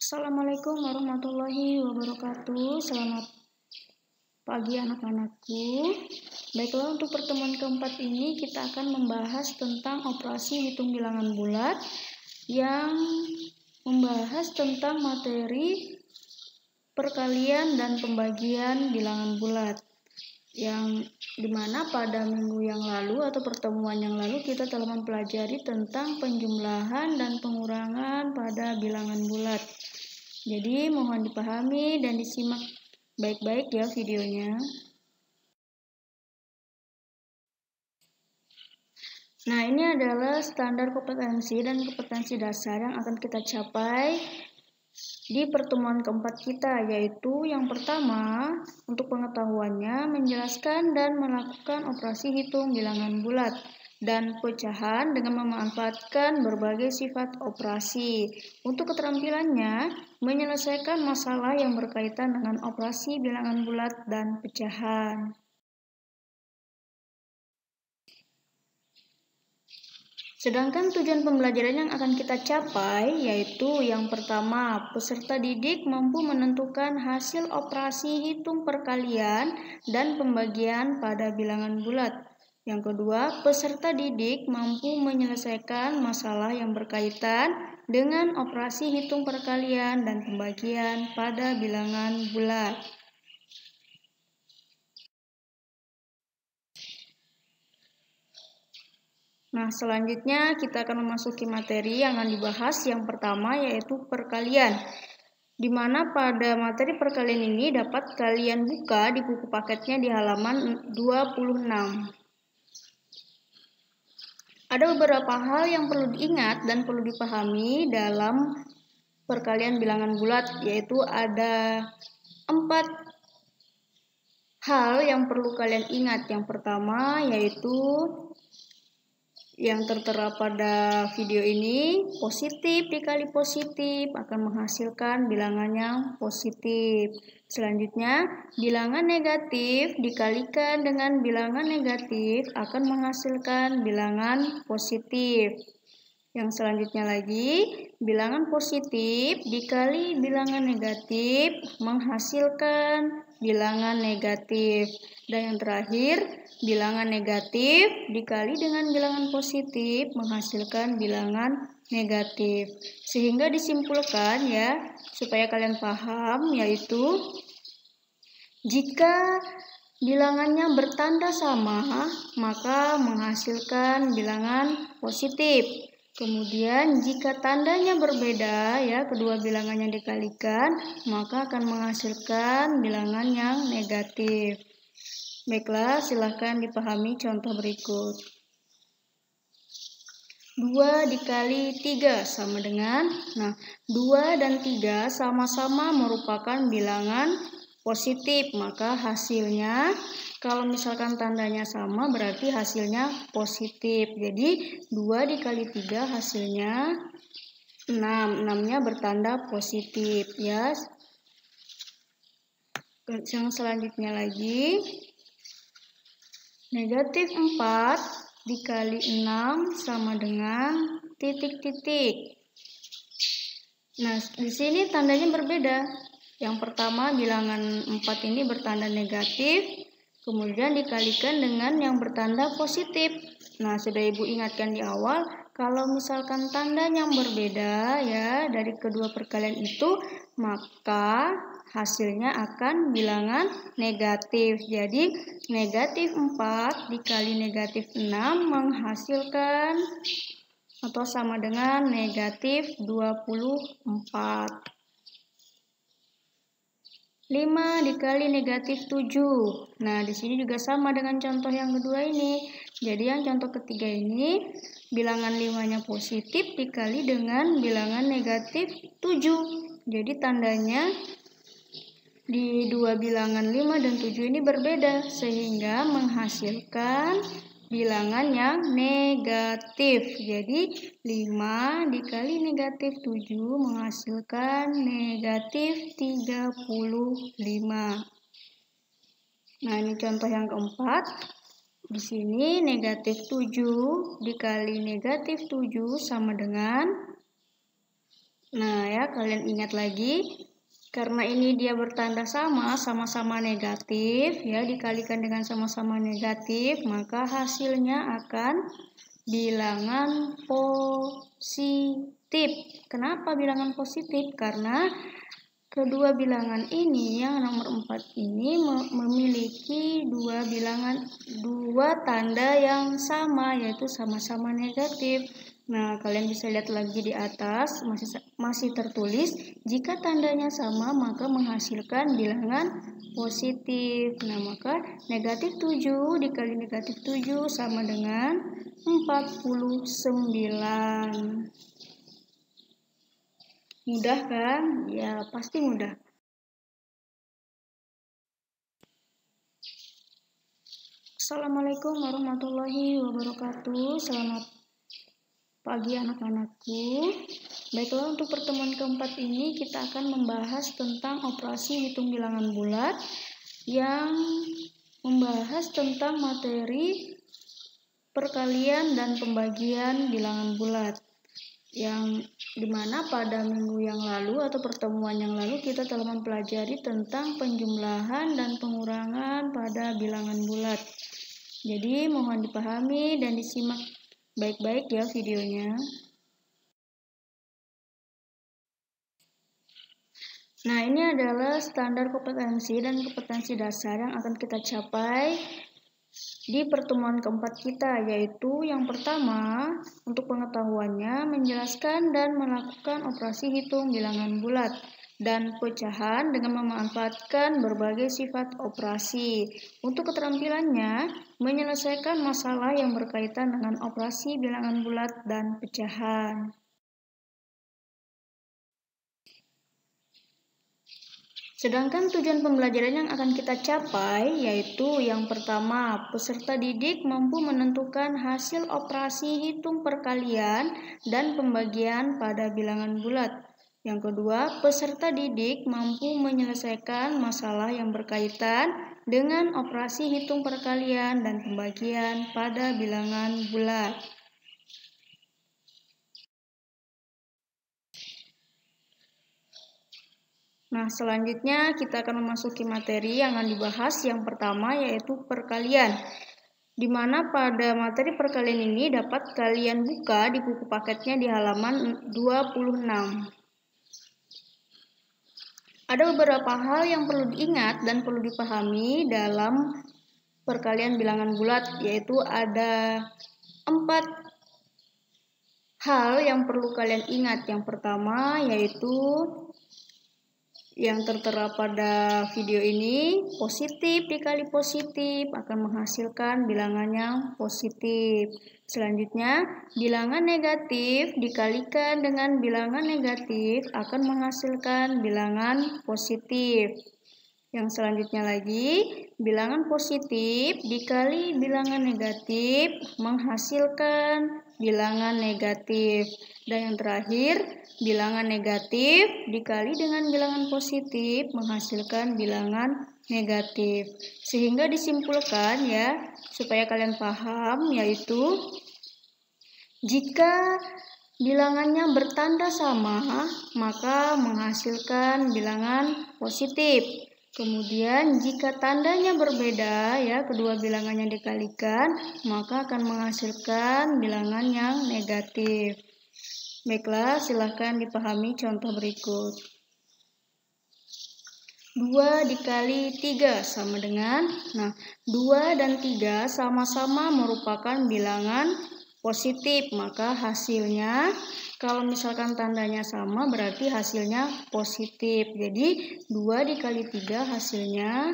Assalamualaikum warahmatullahi wabarakatuh. Selamat pagi anak-anakku. Baiklah, untuk pertemuan keempat ini kita akan membahas tentang operasi hitung bilangan bulat yang membahas tentang materi perkalian dan pembagian bilangan bulat, yang dimana pada minggu yang lalu atau pertemuan yang lalu kita telah mempelajari tentang penjumlahan dan pengurangan pada bilangan bulat. Jadi mohon dipahami dan disimak baik-baik ya videonya. Nah, ini adalah standar kompetensi dan kompetensi dasar yang akan kita capai di pertemuan keempat kita, yaitu yang pertama, untuk pengetahuannya, menjelaskan dan melakukan operasi hitung bilangan bulat dan pecahan dengan memanfaatkan berbagai sifat operasi. Untuk keterampilannya, menyelesaikan masalah yang berkaitan dengan operasi bilangan bulat dan pecahan. Sedangkan tujuan pembelajaran yang akan kita capai yaitu yang pertama, peserta didik mampu menentukan hasil operasi hitung perkalian dan pembagian pada bilangan bulat. Yang kedua, peserta didik mampu menyelesaikan masalah yang berkaitan dengan operasi hitung perkalian dan pembagian pada bilangan bulat. Nah, selanjutnya kita akan memasuki materi yang akan dibahas. Yang pertama yaitu perkalian, di mana pada materi perkalian ini dapat kalian buka di buku paketnya di halaman 26. Ada beberapa hal yang perlu diingat dan perlu dipahami dalam perkalian bilangan bulat, yaitu ada 4 hal yang perlu kalian ingat. Yang pertama yaitu yang tertera pada video ini, positif dikali positif akan menghasilkan bilangan yang positif. Selanjutnya, bilangan negatif dikalikan dengan bilangan negatif akan menghasilkan bilangan positif. Yang selanjutnya lagi, bilangan positif dikali bilangan negatif menghasilkan bilangan negatif. Dan yang terakhir, bilangan negatif dikali dengan bilangan positif menghasilkan bilangan negatif. Sehingga disimpulkan ya, supaya kalian paham, yaitu jika bilangannya bertanda sama, maka menghasilkan bilangan positif. Kemudian jika tandanya berbeda ya, kedua bilangan yang dikalikan, maka akan menghasilkan bilangan yang negatif. Baiklah, silahkan dipahami contoh berikut. 2 dikali 3 sama dengan, 2 dan 3 sama-sama merupakan bilangan positif, maka hasilnya kalau misalkan tandanya sama berarti hasilnya positif. Jadi 2 dikali 3 hasilnya 6. 6-nya bertanda positif ya. Yang selanjutnya lagi, negatif 4 dikali 6 sama dengan titik-titik. Nah, di sini tandanya berbeda. Yang pertama, bilangan 4 ini bertanda negatif, kemudian dikalikan dengan yang bertanda positif. Nah, sudah Ibu ingatkan di awal, kalau misalkan tandanya berbeda ya dari kedua perkalian itu, maka hasilnya akan bilangan negatif. Jadi, negatif 4 dikali negatif 6 menghasilkan atau sama dengan negatif 24. 5 dikali negatif 7. Nah, di sini juga sama dengan contoh yang kedua ini. Jadi yang contoh ketiga ini, bilangan 5-nya positif dikali dengan bilangan negatif 7. Jadi tandanya di dua bilangan 5 dan 7 ini berbeda, sehingga menghasilkan bilangan yang negatif. Jadi 5 dikali negatif 7 menghasilkan negatif 35. Nah, ini contoh yang keempat. Di sini negatif 7 dikali negatif 7 sama dengan Nah ya, kalian ingat lagi, karena ini dia bertanda sama-sama negatif, ya dikalikan dengan sama-sama negatif, maka hasilnya akan bilangan positif. Kenapa bilangan positif? Karena kedua bilangan ini, yang nomor 4 ini memiliki dua tanda yang sama, yaitu sama-sama negatif. Nah, kalian bisa lihat lagi di atas, masih tertulis, jika tandanya sama maka menghasilkan bilangan positif. Nah, maka negatif 7 dikali negatif 7 sama dengan 49. Mudah kan? Ya, pasti mudah. Assalamualaikum warahmatullahi wabarakatuh. Selamat pagi anak-anakku. Baiklah, untuk pertemuan keempat ini kita akan membahas tentang operasi hitung bilangan bulat yang membahas tentang materi perkalian dan pembagian bilangan bulat, yang dimana pada minggu yang lalu atau pertemuan yang lalu kita telah mempelajari tentang penjumlahan dan pengurangan pada bilangan bulat. Jadi mohon dipahami dan disimak baik-baik ya videonya. Nah, ini adalah standar kompetensi dan kompetensi dasar yang akan kita capai di pertemuan keempat kita, yaitu yang pertama, untuk pengetahuannya, menjelaskan dan melakukan operasi hitung bilangan bulat dan pecahan dengan memanfaatkan berbagai sifat operasi. Untuk keterampilannya, menyelesaikan masalah yang berkaitan dengan operasi bilangan bulat dan pecahan. Sedangkan tujuan pembelajaran yang akan kita capai yaitu yang pertama, peserta didik mampu menentukan hasil operasi hitung perkalian dan pembagian pada bilangan bulat. Yang kedua, peserta didik mampu menyelesaikan masalah yang berkaitan dengan operasi hitung perkalian dan pembagian pada bilangan bulat. Nah, selanjutnya kita akan memasuki materi yang akan dibahas. Yang pertama yaitu perkalian, di mana pada materi perkalian ini dapat kalian buka di buku paketnya di halaman 26. Ada beberapa hal yang perlu diingat dan perlu dipahami dalam perkalian bilangan bulat, yaitu ada 4 hal yang perlu kalian ingat. Yang pertama yaitu yang tertera pada video ini, positif dikali positif akan menghasilkan bilangan yang positif. Selanjutnya, bilangan negatif dikalikan dengan bilangan negatif akan menghasilkan bilangan positif. Yang selanjutnya lagi, bilangan positif dikali bilangan negatif menghasilkan bilangan negatif. Dan yang terakhir, bilangan negatif dikali dengan bilangan positif menghasilkan bilangan negatif. Sehingga disimpulkan ya, supaya kalian paham, yaitu jika bilangannya bertanda sama, maka menghasilkan bilangan positif. Kemudian jika tandanya berbeda, ya kedua bilangannya dikalikan, maka akan menghasilkan bilangan yang negatif. Baiklah, silahkan dipahami contoh berikut. 2 dikali 3 sama dengan, 2 dan 3 sama-sama merupakan bilangan positif, maka hasilnya, kalau misalkan tandanya sama berarti hasilnya positif. Jadi 2 dikali 3 hasilnya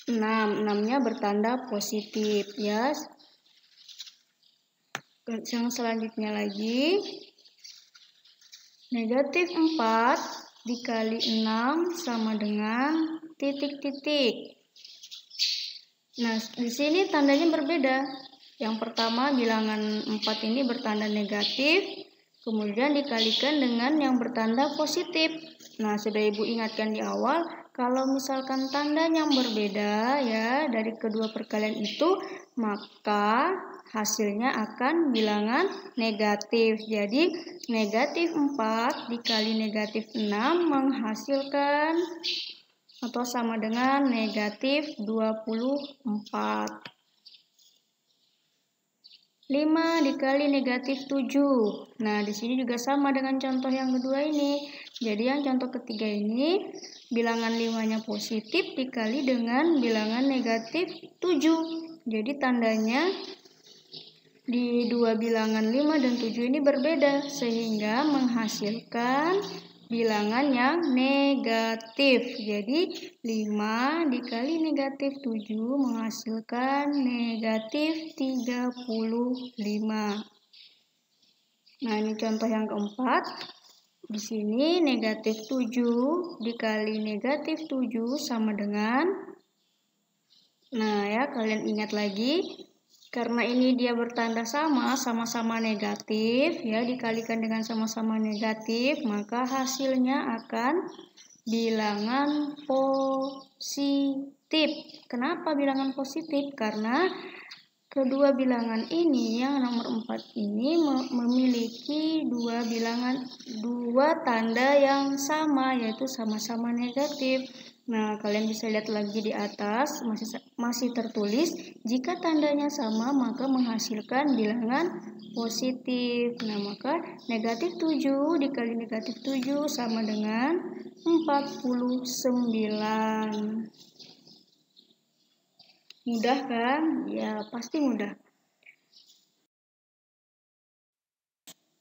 6. 6-nya bertanda positif ya. Yang selanjutnya lagi, negatif 4 dikali 6 sama dengan titik-titik. Nah, di sini tandanya berbeda. Yang pertama, bilangan 4 ini bertanda negatif, kemudian dikalikan dengan yang bertanda positif. Nah, sudah Ibu ingatkan di awal, kalau misalkan tandanya yang berbeda ya dari kedua perkalian itu, maka hasilnya akan bilangan negatif. Jadi negatif 4 dikali negatif 6 menghasilkan atau sama dengan negatif 24. 5 dikali negatif 7. Nah, di sini juga sama dengan contoh yang kedua ini. Jadi yang contoh ketiga ini, bilangan 5-nya positif dikali dengan bilangan negatif 7. Jadi tandanya di dua bilangan 5 dan 7 ini berbeda, sehingga menghasilkan bilangan yang negatif. Jadi 5 dikali negatif 7 menghasilkan negatif 35. Nah, ini contoh yang keempat. Di sini negatif 7 dikali negatif 7 sama dengan, nah ya, kalian ingat lagi, karena ini dia bertanda sama-sama negatif, ya, dikalikan dengan sama-sama negatif, maka hasilnya akan bilangan positif. Kenapa bilangan positif? Karena kedua bilangan ini, yang nomor 4 ini memiliki dua tanda yang sama, yaitu sama-sama negatif. Nah, kalian bisa lihat lagi di atas, masih tertulis, jika tandanya sama maka menghasilkan bilangan positif. Nah, maka negatif 7 dikali negatif 7 sama dengan 49. Mudah kan? Ya, pasti mudah.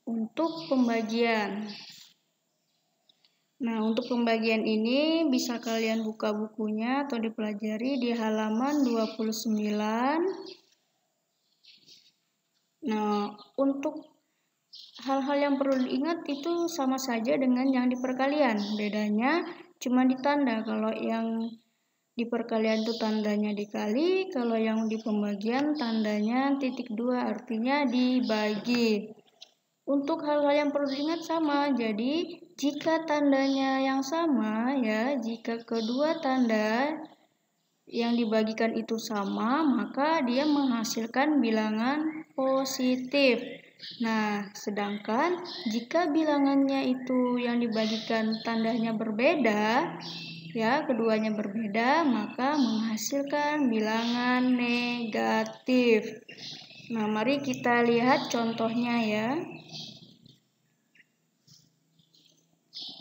Untuk pembagian. Nah, untuk pembagian ini bisa kalian buka bukunya atau dipelajari di halaman 29. Nah, untuk hal-hal yang perlu diingat itu sama saja dengan yang di perkalian. Bedanya cuma di tanda. Kalau yang di perkalian itu tandanya dikali, kalau yang di pembagian tandanya titik 2, artinya dibagi. Untuk hal-hal yang perlu diingat sama, jadi jika tandanya yang sama, ya, jika kedua tanda yang dibagikan itu sama, maka dia menghasilkan bilangan positif. Nah, sedangkan jika bilangannya itu yang dibagikan tandanya berbeda, ya, keduanya berbeda, maka menghasilkan bilangan negatif. Nah, mari kita lihat contohnya ya.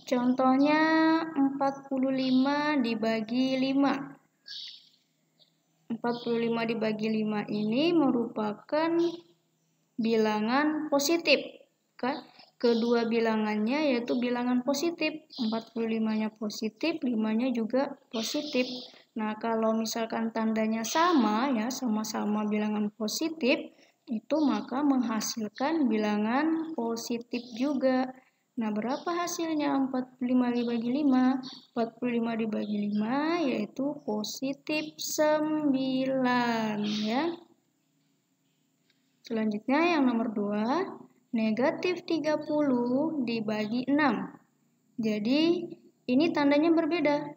Contohnya 45 dibagi 5. 45 dibagi 5 ini merupakan bilangan positif. Kedua bilangannya yaitu bilangan positif. 45-nya positif, 5-nya juga positif. Nah, kalau misalkan tandanya sama, ya, sama-sama bilangan positif, itu maka menghasilkan bilangan positif juga. Nah, berapa hasilnya 45 dibagi 5? 45 dibagi 5 yaitu positif 9, ya. Selanjutnya yang nomor 2, negatif 30 dibagi 6. Jadi, ini tandanya berbeda.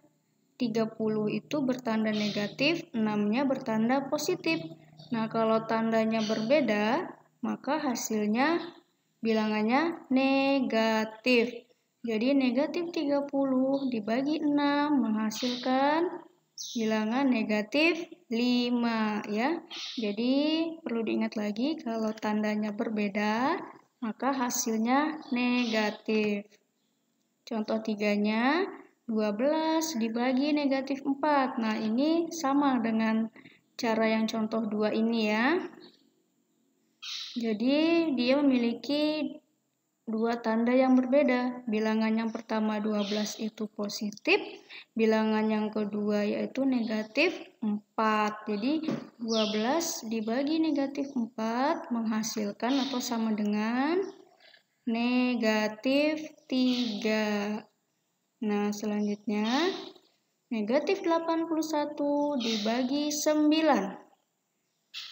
30 itu bertanda negatif, 6-nya bertanda positif. Nah, kalau tandanya berbeda, maka hasilnya bilangannya negatif. Jadi negatif 30 dibagi 6 menghasilkan bilangan negatif 5, ya. Jadi perlu diingat lagi, kalau tandanya berbeda maka hasilnya negatif. Contoh 3-nya 12 dibagi negatif 4. Nah, ini sama dengan cara yang contoh 2 ini, ya. Jadi dia memiliki dua tanda yang berbeda. Bilangan yang pertama 12 itu positif, bilangan yang kedua yaitu negatif 4. Jadi 12 dibagi negatif 4 menghasilkan atau sama dengan negatif 3. Nah, selanjutnya negatif 81 dibagi 9.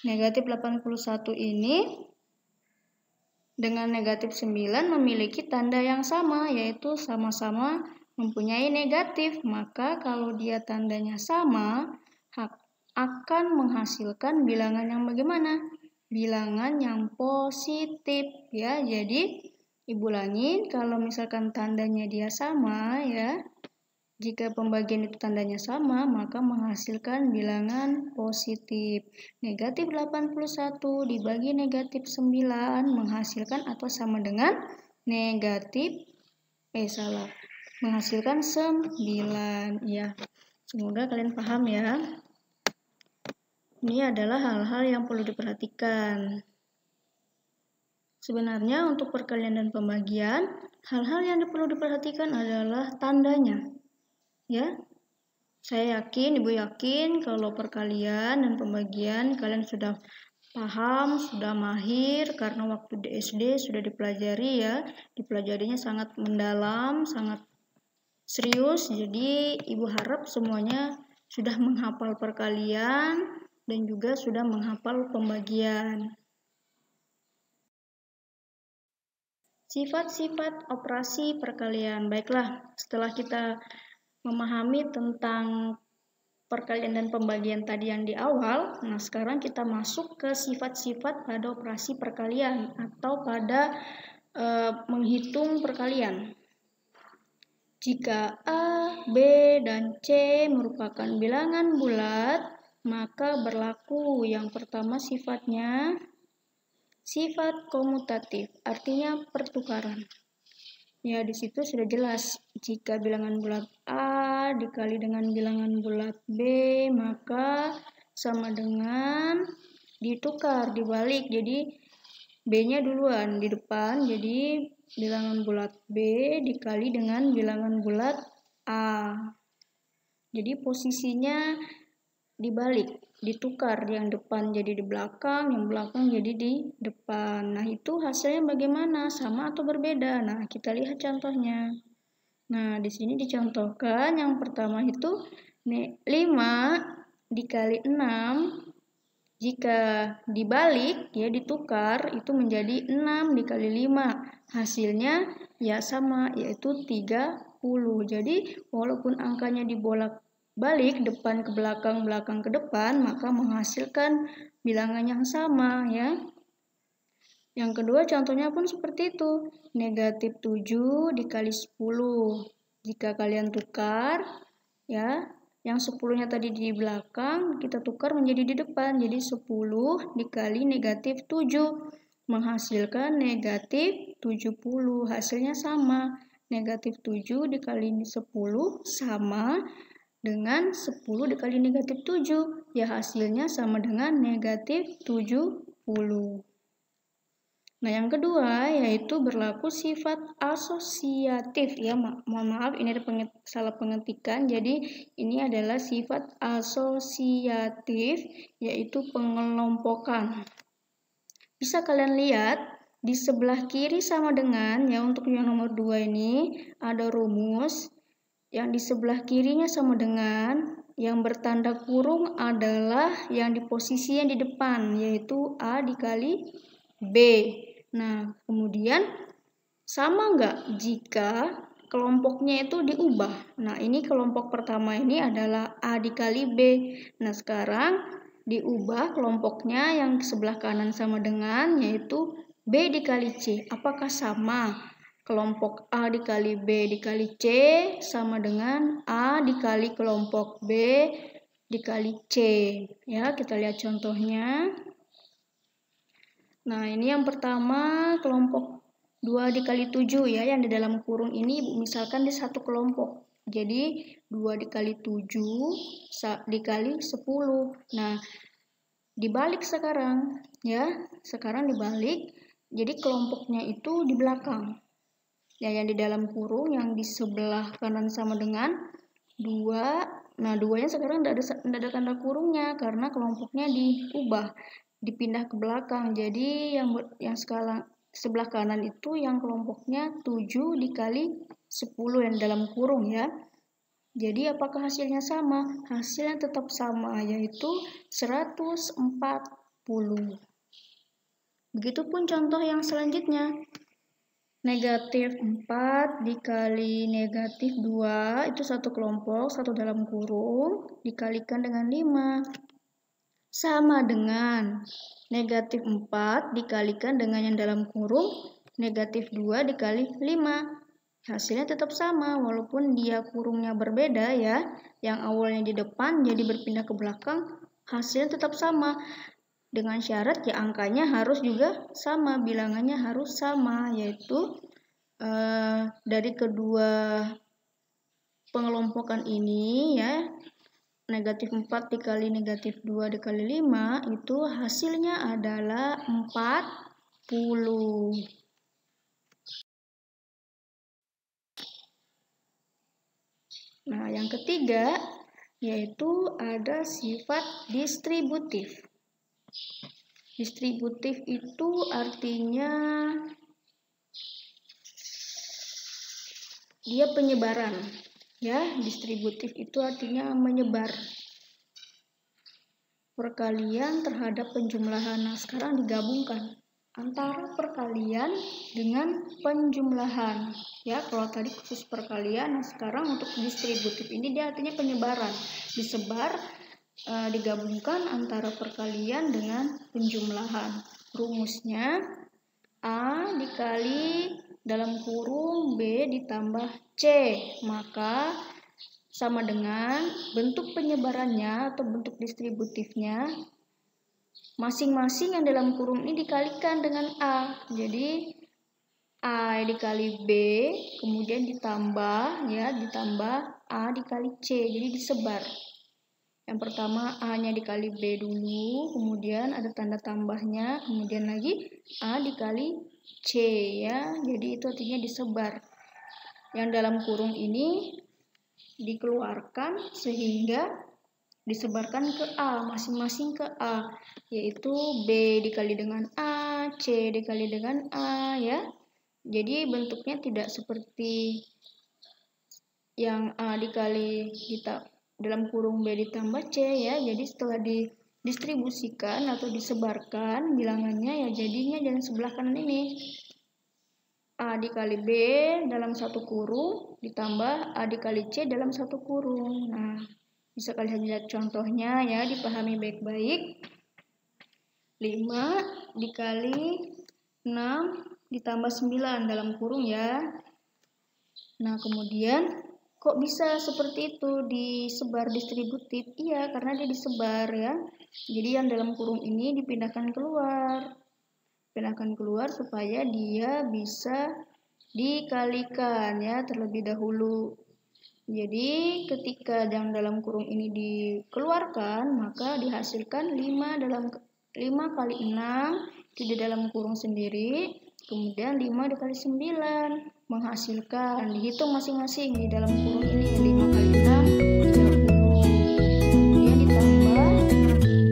Negatif 81 ini dengan negatif 9 memiliki tanda yang sama, yaitu sama-sama mempunyai negatif. Maka kalau dia tandanya sama, akan menghasilkan bilangan yang bagaimana? bilangan yang positif ya. Jadi Ibu ulangin, kalau misalkan tandanya dia sama ya, jika pembagian itu tandanya sama, maka menghasilkan bilangan positif. Negatif 81 dibagi negatif 9 menghasilkan atau sama dengan menghasilkan 9 ya. Semoga kalian paham ya. Ini adalah hal-hal yang perlu diperhatikan. Sebenarnya untuk perkalian dan pembagian, hal-hal yang perlu diperhatikan adalah tandanya. Ya. Saya yakin, Ibu yakin kalau perkalian dan pembagian kalian sudah paham, sudah mahir karena waktu di SD sudah dipelajari ya. Dipelajarinya sangat mendalam, sangat serius. Jadi Ibu harap semuanya sudah menghafal perkalian dan juga sudah menghafal pembagian. Sifat-sifat operasi perkalian. Baiklah, setelah kita memahami tentang perkalian dan pembagian tadi yang di awal, nah sekarang kita masuk ke sifat-sifat pada operasi perkalian atau pada menghitung perkalian. Jika A, B, dan C merupakan bilangan bulat, maka berlaku yang pertama sifatnya sifat komutatif, artinya pertukaran. Ya, di situ sudah jelas. Jika bilangan bulat A dikali dengan bilangan bulat B, maka sama dengan ditukar, dibalik. Jadi, B-nya duluan di depan, jadi bilangan bulat B dikali dengan bilangan bulat A. Jadi, posisinya dibalik, ditukar, yang depan jadi di belakang, yang belakang jadi di depan. Nah, itu hasilnya bagaimana? Sama atau berbeda? Nah, kita lihat contohnya. Nah, di sini dicontohkan yang pertama itu 5 dikali 6, jika dibalik ya ditukar itu menjadi 6 dikali 5. Hasilnya ya sama, yaitu 30. Jadi, walaupun angkanya dibolak balik depan ke belakang, belakang ke depan, maka menghasilkan bilangan yang sama ya. Yang kedua contohnya pun seperti itu. Negatif 7 dikali 10. Jika kalian tukar ya, yang 10-nya tadi di belakang, kita tukar menjadi di depan. Jadi 10 dikali negatif 7 menghasilkan negatif 70. Hasilnya sama. Negatif 7 dikali 10 sama dengan 10 dikali negatif 7. Ya, hasilnya sama dengan negatif 70. Nah, yang kedua yaitu berlaku sifat asosiatif. Ya, mohon maaf ini ada salah pengetikan. Jadi, ini adalah sifat asosiatif, yaitu pengelompokan. Bisa kalian lihat di sebelah kiri sama dengan, ya untuk yang nomor 2 ini ada rumus. Yang di sebelah kirinya sama dengan, yang bertanda kurung adalah yang di posisi yang di depan, yaitu A dikali B. Nah, kemudian sama nggak jika kelompoknya itu diubah? Nah, ini kelompok pertama ini adalah A dikali B. Nah, sekarang diubah kelompoknya yang sebelah kanan sama dengan, yaitu B dikali C. Apakah sama? Kelompok A dikali B dikali C sama dengan A dikali kelompok B dikali C. Ya, kita lihat contohnya. Nah, ini yang pertama kelompok 2 dikali 7 ya, yang di dalam kurung ini misalkan di satu kelompok. Jadi 2 dikali 7 dikali 10. Nah, dibalik sekarang ya. Sekarang dibalik. Jadi kelompoknya itu di belakang. Ya, yang di dalam kurung yang di sebelah kanan sama dengan 2. Nah, 2-nya sekarang tidak ada tanda kurungnya karena kelompoknya diubah, dipindah ke belakang. Jadi yang sebelah kanan itu yang kelompoknya 7 dikali 10 yang dalam kurung ya. Jadi apakah hasilnya sama? Hasilnya tetap sama, yaitu 140. Begitupun contoh yang selanjutnya. Negatif 4 dikali negatif 2 itu satu kelompok, satu dalam kurung, dikalikan dengan 5. sama dengan negatif 4 dikalikan dengan yang dalam kurung negatif 2 dikali 5. Hasilnya tetap sama walaupun dia kurungnya berbeda ya. Yang awalnya di depan jadi berpindah ke belakang, hasilnya tetap sama. Dengan syarat ya angkanya harus juga sama, bilangannya harus sama, yaitu dari kedua pengelompokan ini ya, negatif 4 dikali negatif 2 dikali 5 itu hasilnya adalah 40. Nah, yang ketiga yaitu ada sifat distributif. Distributif itu artinya dia penyebaran. Ya, distributif itu artinya menyebar. Perkalian terhadap penjumlahan. Nah, sekarang digabungkan antara perkalian dengan penjumlahan. Ya, kalau tadi khusus perkalian, nah sekarang untuk distributif ini dia artinya penyebaran. Disebar, digabungkan antara perkalian dengan penjumlahan. Rumusnya A dikali dalam kurung B ditambah C, maka sama dengan bentuk penyebarannya atau bentuk distributifnya masing-masing yang dalam kurung ini dikalikan dengan A. Jadi A dikali B kemudian ditambah A dikali C, jadi disebar. Yang pertama A-nya dikali B dulu, kemudian ada tanda tambahnya, kemudian lagi A dikali C ya. Jadi itu artinya disebar. Yang dalam kurung ini dikeluarkan sehingga disebarkan ke A, masing-masing ke A, yaitu B dikali dengan A, C dikali dengan A ya. Jadi bentuknya tidak seperti yang A dikali dalam kurung B ditambah C ya. Jadi setelah didistribusikan atau disebarkan bilangannya ya jadinya jangan sebelah kanan ini. A dikali B dalam satu kurung ditambah A dikali C dalam satu kurung. Nah, bisa kalian lihat contohnya ya, dipahami baik-baik. 5 dikali 6 ditambah 9 dalam kurung ya. Nah, kemudian kok bisa seperti itu disebar distributif? Iya, karena dia disebar ya. Jadi yang dalam kurung ini dipindahkan keluar. Pindahkan keluar supaya dia bisa dikalikan ya terlebih dahulu. Jadi ketika yang dalam kurung ini dikeluarkan, maka dihasilkan 5 kali 6 itu di dalam kurung sendiri, kemudian 5 dikali 9 menghasilkan, dihitung masing-masing di dalam kurung ini 5 kali 6 30. Kemudian ditambah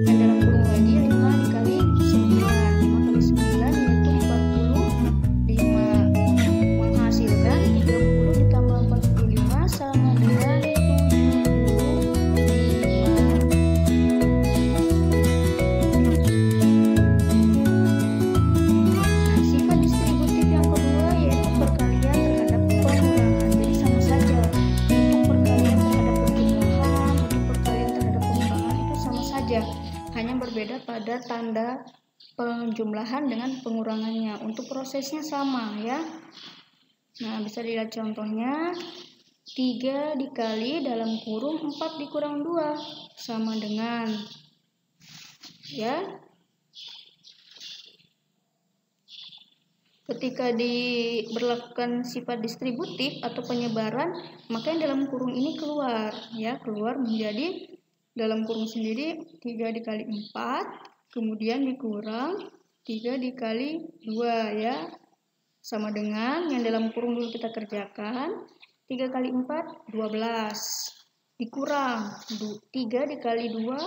yang dalam kurung lagi 5 dikali 9, 5 kali 9 yaitu 45, menghasilkan 30 ditambah 45 sama dengan 75. Hanya berbeda pada tanda penjumlahan dengan pengurangannya. Untuk prosesnya sama ya. Nah, bisa dilihat contohnya. 3 dikali dalam kurung 4 dikurang 2 sama dengan ya. Ketika diberlakukan sifat distributif atau penyebaran, maka yang dalam kurung ini keluar ya, keluar menjadi dalam kurung sendiri 3 dikali 4, kemudian dikurang 3 dikali 2 ya. Sama dengan yang dalam kurung dulu kita kerjakan, 3 kali 4, 12. Dikurang 3 dikali 2,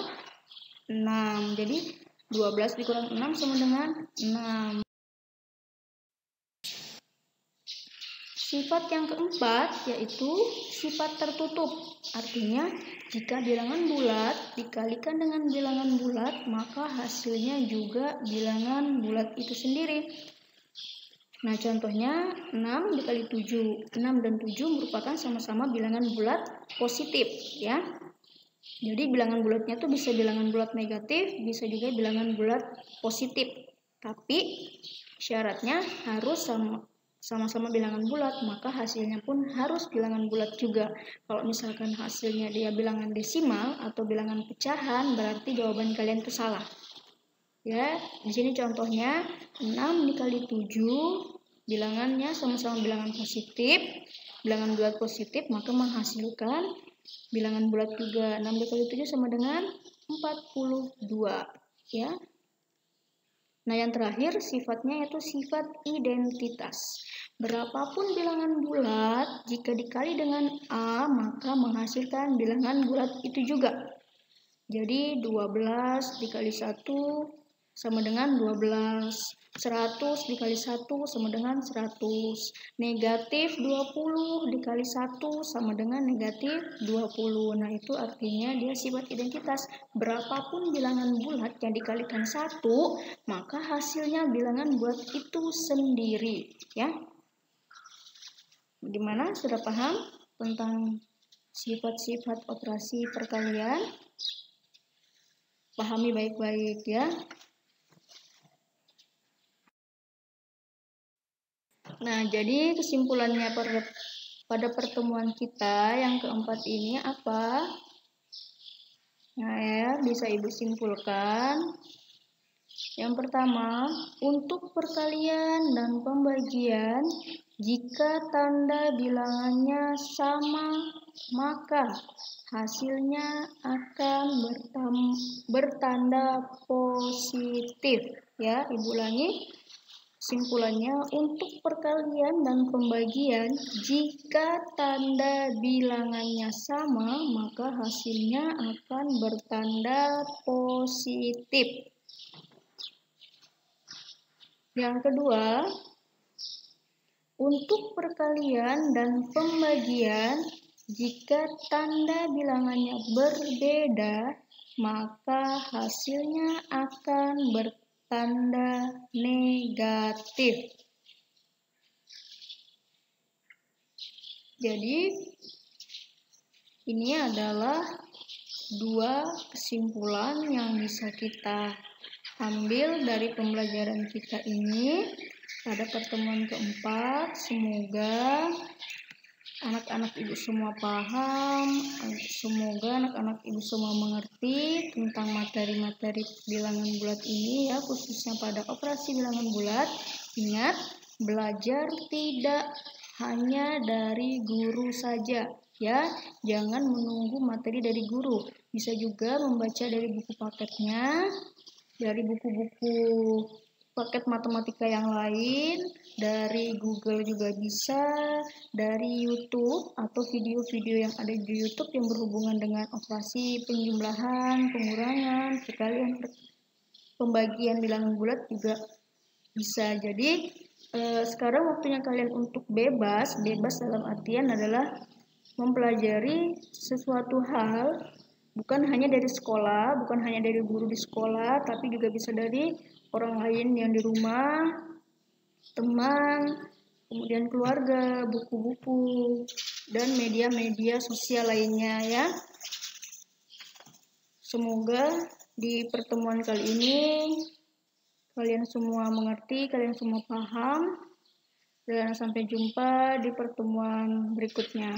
6. Jadi 12 dikurang 6 sama dengan 6. Sifat yang keempat yaitu sifat tertutup. Artinya jika bilangan bulat dikalikan dengan bilangan bulat, maka hasilnya juga bilangan bulat itu sendiri. Nah, contohnya 6 dikali 7. 6 dan 7 merupakan sama-sama bilangan bulat positif ya. Jadi bilangan bulatnya tuh bisa bilangan bulat negatif, bisa juga bilangan bulat positif. Tapi syaratnya harus sama-sama bilangan bulat, maka hasilnya pun harus bilangan bulat juga. Kalau misalkan hasilnya dia bilangan desimal atau bilangan pecahan, berarti jawaban kalian itu salah. Ya, di sini contohnya 6 dikali 7, bilangannya sama-sama bilangan positif, bilangan bulat positif, maka menghasilkan bilangan bulat juga. 6 dikali 7 sama dengan 42, ya. Nah, yang terakhir sifatnya yaitu sifat identitas. Berapapun bilangan bulat, jika dikali dengan A, maka menghasilkan bilangan bulat itu juga. Jadi 12 dikali 1 sama dengan 12. 100 dikali 1 sama dengan 100. Negatif 20 dikali 1 sama dengan negatif 20. Nah, itu artinya dia sifat identitas. Berapapun bilangan bulat yang dikalikan 1, maka hasilnya bilangan bulat itu sendiri. Ya. Bagaimana? Sudah paham tentang sifat-sifat operasi perkalian? Pahami baik-baik ya. Nah, jadi kesimpulannya pada pertemuan kita yang keempat ini apa? Nah ya, bisa Ibu simpulkan. Yang pertama, untuk perkalian dan pembagian, jika tanda bilangannya sama, maka hasilnya akan bertanda positif. Ya, Ibu ulangi. Simpulannya, untuk perkalian dan pembagian, jika tanda bilangannya sama, maka hasilnya akan bertanda positif. Yang kedua, untuk perkalian dan pembagian, jika tanda bilangannya berbeda, maka hasilnya akan bertanda negatif. Jadi, ini adalah dua kesimpulan yang bisa kita ambil dari pembelajaran kita ini pada pertemuan keempat. Semoga anak-anak Ibu semua paham, semoga anak-anak Ibu semua mengerti tentang materi-materi bilangan bulat ini ya, khususnya pada operasi bilangan bulat. Ingat, belajar tidak hanya dari guru saja ya, jangan menunggu materi dari guru. Bisa juga membaca dari buku paketnya, dari buku-buku paket matematika yang lain, dari Google juga bisa, dari YouTube atau video-video yang ada di YouTube yang berhubungan dengan operasi penjumlahan, pengurangan, perkalian, pembagian bilangan bulat juga bisa. Jadi sekarang waktunya kalian untuk bebas dalam artian adalah mempelajari sesuatu hal, bukan hanya dari sekolah, bukan hanya dari guru di sekolah, tapi juga bisa dari orang lain yang di rumah, teman, kemudian keluarga, buku-buku, dan media-media sosial lainnya ya. Semoga di pertemuan kali ini kalian semua mengerti, kalian semua paham, dan sampai jumpa di pertemuan berikutnya.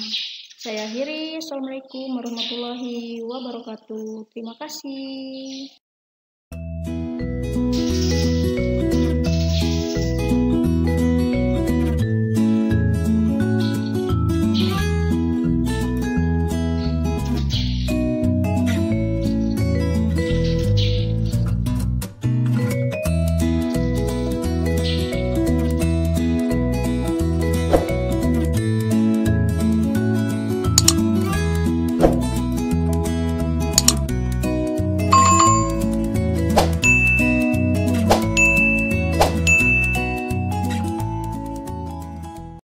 Saya akhiri. Assalamualaikum warahmatullahi wabarakatuh. Terima kasih.